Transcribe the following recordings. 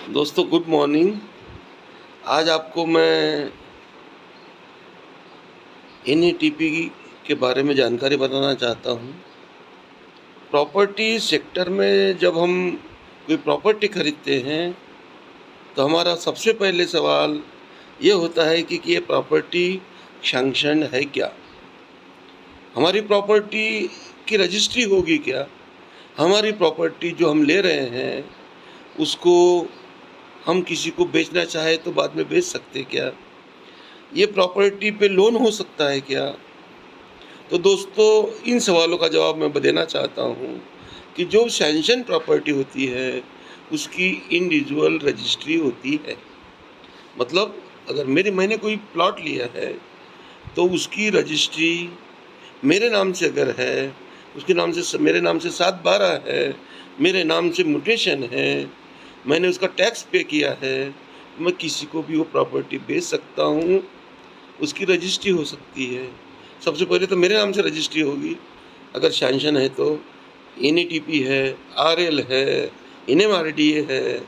दोस्तों good morning. आज आपको मैं एनईटीपी के बारे में जानकारी बताना चाहता हूँ। प्रॉपर्टी सेक्टर में जब हम कोई प्रॉपर्टी खरीदते हैं तो हमारा सबसे पहले सवाल ये होता है कि ये प्रॉपर्टी सैंक्शन है क्या, हमारी प्रॉपर्टी की रजिस्ट्री होगी क्या, हमारी प्रॉपर्टी जो हम ले रहे हैं उसको हम किसी को बेचना चाहे तो बाद में बेच सकते क्या, ये प्रॉपर्टी पे लोन हो सकता है क्या। तो दोस्तों इन सवालों का जवाब मैं देना चाहता हूँ कि जो सैंक्शन प्रॉपर्टी होती है उसकी इंडिविजुअल रजिस्ट्री होती है। मतलब अगर मैंने कोई प्लॉट लिया है तो उसकी रजिस्ट्री मेरे नाम से अगर है, उसके नाम से मेरे नाम से 7/12 है, मेरे नाम से म्यूटेशन है, मैंने उसका टैक्स पे किया है, मैं किसी को भी वो प्रॉपर्टी बेच सकता हूँ, उसकी रजिस्ट्री हो सकती है। सबसे पहले तो मेरे नाम से रजिस्ट्री होगी अगर सैंक्शन है तो। एनईटीपी है, आरएल है, एनएमआरडीए है,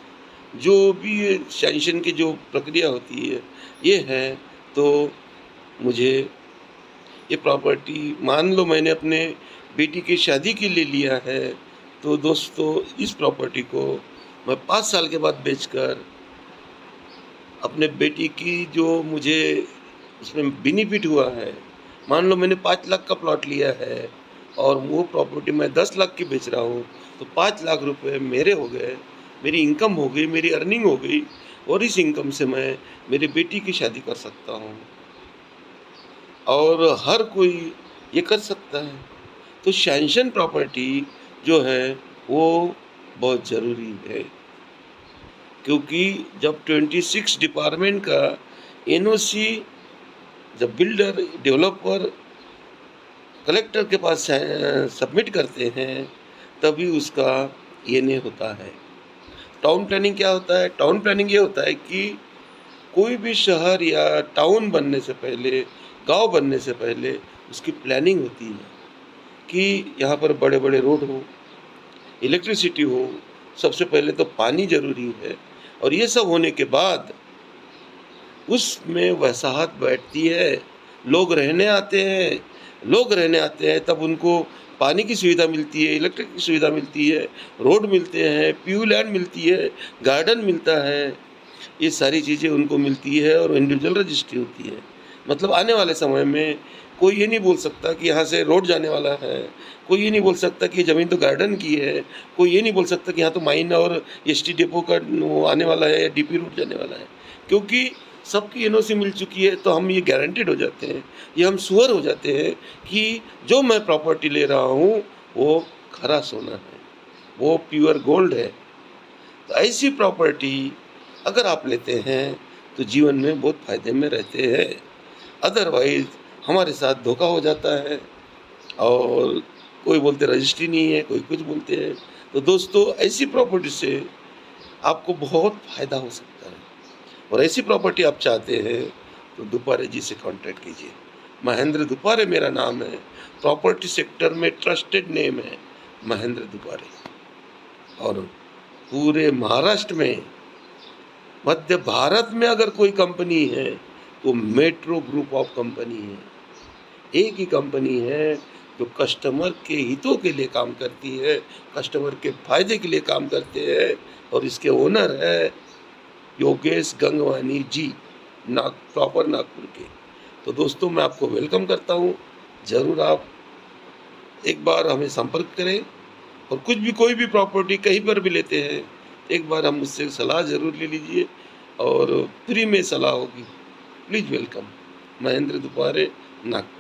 जो भी सैंक्शन की जो प्रक्रिया होती है ये है, तो मुझे ये प्रॉपर्टी मान लो मैंने अपने बेटी की शादी के लिए लिया है तो दोस्तों इस प्रॉपर्टी को मैं 5 साल के बाद बेचकर अपने बेटी की जो मुझे उसमें बेनिफिट हुआ है, मान लो मैंने 5 लाख का प्लॉट लिया है और वो प्रॉपर्टी मैं 10 लाख की बेच रहा हूँ तो 5 लाख रुपए मेरे हो गए, मेरी इनकम हो गई, मेरी अर्निंग हो गई और इस इनकम से मैं मेरी बेटी की शादी कर सकता हूँ और हर कोई ये कर सकता है। तो सैंक्शन प्रॉपर्टी जो है वो बहुत ज़रूरी है, क्योंकि जब 26 डिपार्टमेंट का एनओसी जब बिल्डर डेवलपर कलेक्टर के पास सबमिट करते हैं तभी उसका एनए होता है। टाउन प्लानिंग क्या होता है? टाउन प्लानिंग ये होता है कि कोई भी शहर या टाउन बनने से पहले, गांव बनने से पहले उसकी प्लानिंग होती है कि यहाँ पर बड़े बड़े रोड हो, इलेक्ट्रिसिटी हो, सबसे पहले तो पानी ज़रूरी है और ये सब होने के बाद उसमें वसाहत बैठती है, लोग रहने आते हैं, तब उनको पानी की सुविधा मिलती है, इलेक्ट्रिक की सुविधा मिलती है, रोड मिलते हैं, प्यू लैंड मिलती है, गार्डन मिलता है, ये सारी चीज़ें उनको मिलती है और इंडिविजुअल रजिस्ट्री होती है। मतलब आने वाले समय में कोई ये नहीं बोल सकता कि यहाँ से रोड जाने वाला है, कोई ये नहीं बोल सकता कि ज़मीन तो गार्डन की है, कोई ये नहीं बोल सकता कि यहाँ तो माइन और एसटी डिपो का वो आने वाला है या डीपी रूट जाने वाला है, क्योंकि सबकी एनओसी मिल चुकी है। तो हम ये गारंटेड हो जाते हैं, ये हम श्योर हो जाते हैं कि जो मैं प्रॉपर्टी ले रहा हूँ वो खरा सोना है, वो प्योर गोल्ड है। तो ऐसी प्रॉपर्टी अगर आप लेते हैं तो जीवन में बहुत फ़ायदे में रहते हैं, अदरवाइज़ हमारे साथ धोखा हो जाता है और कोई बोलते रजिस्ट्री नहीं है, कोई कुछ बोलते हैं। तो दोस्तों ऐसी प्रॉपर्टी से आपको बहुत फ़ायदा हो सकता है और ऐसी प्रॉपर्टी आप चाहते हैं तो दुपारे जी से कांटेक्ट कीजिए। महेंद्र दुपारे मेरा नाम है, प्रॉपर्टी सेक्टर में ट्रस्टेड नेम है महेंद्र दुपारे। और पूरे महाराष्ट्र में, मध्य भारत में अगर कोई कंपनी है तो मेट्रो ग्रुप ऑफ कंपनी है। एक ही कंपनी है जो कस्टमर के हितों के लिए काम करती है, कस्टमर के फायदे के लिए काम करते हैं और इसके ओनर है योगेश गंगवानी जी, प्रॉपर नागपुर के। तो दोस्तों मैं आपको वेलकम करता हूँ, ज़रूर आप एक बार हमें संपर्क करें और कुछ भी कोई भी प्रॉपर्टी कहीं पर भी लेते हैं एक बार हम मुझसे सलाह ज़रूर ले लीजिए और फ्री में सलाह होगी। Please welcome, Mahendra Dupare, Nagpur.